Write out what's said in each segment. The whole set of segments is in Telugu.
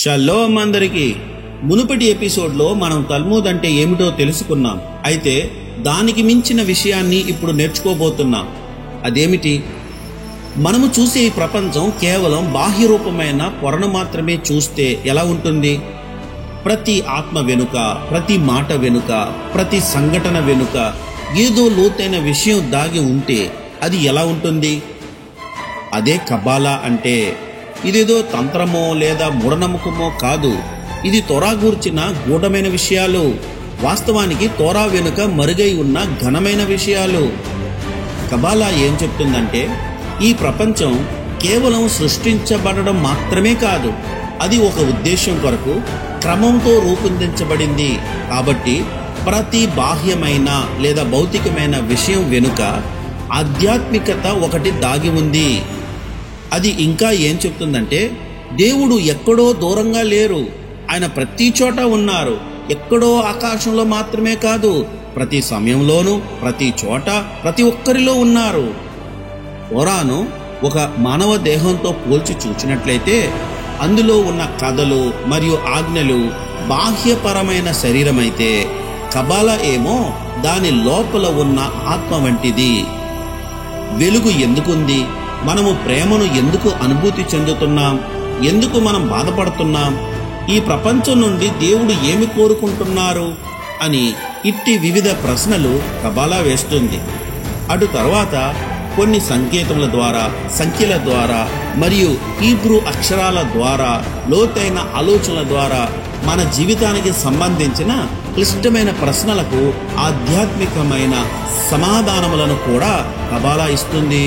షలోమ్ అందరికీ. మునుపటి ఎపిసోడ్లో మనం తల్మూద్ అంటే ఏమిటో తెలుసుకున్నాం. అయితే దానికి మించిన విషయాన్ని ఇప్పుడు నేర్చుకోబోతున్నాం. అదేమిటి? మనము చూసే ఈ ప్రపంచం కేవలం బాహ్య రూపమైన పొరను మాత్రమే చూస్తే ఎలా ఉంటుంది? ప్రతి ఆత్మ వెనుక, ప్రతి మాట వెనుక, ప్రతి సంఘటన వెనుక ఏదో లోతైన విషయం దాగి ఉంటే అది ఎలా ఉంటుంది? అదే కబాలా అంటే. ఇదేదో తంత్రమో లేదా మూఢనమ్మకమో కాదు. ఇది తోరా గూర్చిన గూఢమైన విషయాలు. వాస్తవానికి తోరా వెనుక మరుగై ఉన్న ఘనమైన విషయాలు. కబాలా ఏం చెప్తుందంటే, ఈ ప్రపంచం కేవలం సృష్టించబడడం మాత్రమే కాదు, అది ఒక ఉద్దేశం కొరకు క్రమంతో రూపొందించబడింది. కాబట్టి ప్రతి బాహ్యమైన లేదా భౌతికమైన విషయం వెనుక ఆధ్యాత్మికత ఒకటి దాగి ఉంది. అది ఇంకా ఏం చెప్తుందంటే, దేవుడు ఎక్కడో దూరంగా లేరు, ఆయన ప్రతి చోట ఉన్నారు. ఎక్కడో ఆకాశంలో మాత్రమే కాదు, ప్రతి సమయంలోనూ, ప్రతి చోట, ప్రతి ఒక్కరిలో ఉన్నారు. తోరాను ఒక మానవ దేహంతో పోల్చి చూచినట్లయితే అందులో ఉన్న కథలు మరియు ఆజ్ఞలు బాహ్యపరమైన శరీరమైతే, కబాలా ఏమో దాని లోపల ఉన్న ఆత్మ వంటిది. వెలుగు ఎందుకుంది? మనము ప్రేమను ఎందుకు అనుభూతి చెందుతున్నాం? ఎందుకు మనం బాధపడుతున్నాం? ఈ ప్రపంచం నుండి దేవుడు ఏమి కోరుకుంటున్నారు అని ఇట్టి వివిధ ప్రశ్నలు కబాలా వేస్తుంది. అటు తర్వాత కొన్ని సంకేతముల ద్వారా, సంఖ్యల ద్వారా మరియు హీబ్రూ అక్షరాల ద్వారా, లోతైన ఆలోచనల ద్వారా మన జీవితానికి సంబంధించిన క్లిష్టమైన ప్రశ్నలకు ఆధ్యాత్మికమైన సమాధానములను కూడా కబాలా ఇస్తుంది.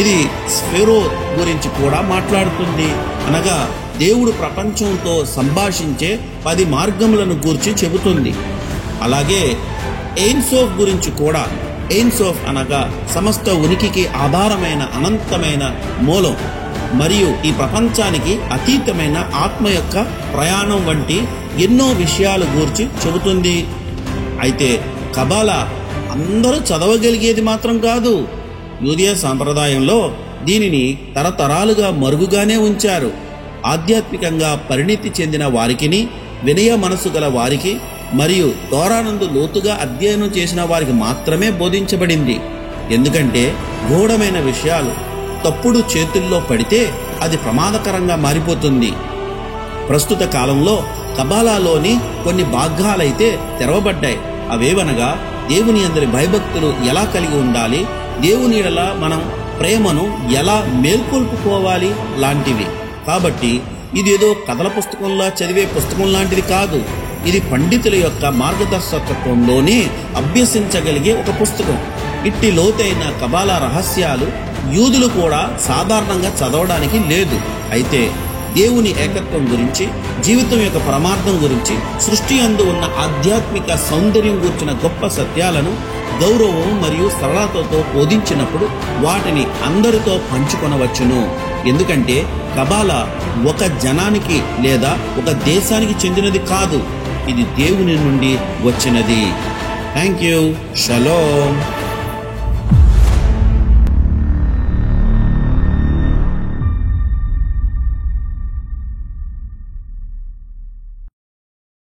ఇది స్ఫెరో గురించి కూడా మాట్లాడుతుంది. అనగా దేవుడు ప్రపంచంతో సంభాషించే 10 మార్గములను గూర్చి చెబుతుంది. అలాగే ఎయిన్సోఫ్ గురించి కూడా. ఎయిన్సోఫ్ అనగా సమస్త ఉనికికి ఆధారమైన అనంతమైన మూలం మరియు ఈ ప్రపంచానికి అతీతమైన ఆత్మ యొక్క ప్రయాణం వంటి ఎన్నో విషయాల గురించి చెబుతుంది. అయితే కబాలా అందరూ చదవగలిగేది మాత్రం కాదు. యూదయ సాంప్రదాయంలో దీనిని తరతరాలుగా మరుగుగానే ఉంచారు. ఆధ్యాత్మికంగా పరిణితి చెందిన వారికిని, వినయ మనసు గల వారికి మరియు తోరానందు లోతుగా అధ్యయనం చేసిన వారికి మాత్రమే బోధించబడింది. ఎందుకంటే గూఢమైన విషయాలు తప్పుడు చేతుల్లో పడితే అది ప్రమాదకరంగా మారిపోతుంది. ప్రస్తుత కాలంలో కబాలాలోని కొన్ని భాగాలైతే తెరవబడ్డాయి. అవేవనగా దేవుని అందరి భయభక్తులు ఎలా కలిగి ఉండాలి, దేవుని యెడల మనం ప్రేమను ఎలా మేల్కొల్పుకోవాలి లాంటివి. కాబట్టి ఇదేదో కథల పుస్తకంలా చదివే పుస్తకం లాంటిది కాదు. ఇది పండితుల యొక్క మార్గదర్శకత్వంలోనే అభ్యసించగలిగే ఒక పుస్తకం. ఇట్టి లోతైన కబాలా రహస్యాలు యూదులు కూడా సాధారణంగా చదవడానికి లేదు. అయితే దేవుని ఏకత్వం గురించి, జీవితం యొక్క పరమార్థం గురించి, సృష్టి అందు ఉన్న ఆధ్యాత్మిక సౌందర్యం గురించిన గొప్ప సత్యాలను గౌరవం మరియు సరళతతో బోధించినప్పుడు వాటిని అందరితో పంచుకొనవచ్చును. ఎందుకంటే కబాలా ఒక జనానికి లేదా ఒక దేశానికి చెందినది కాదు, ఇది దేవుని నుండి వచ్చినది. Thank you. షలోమ్.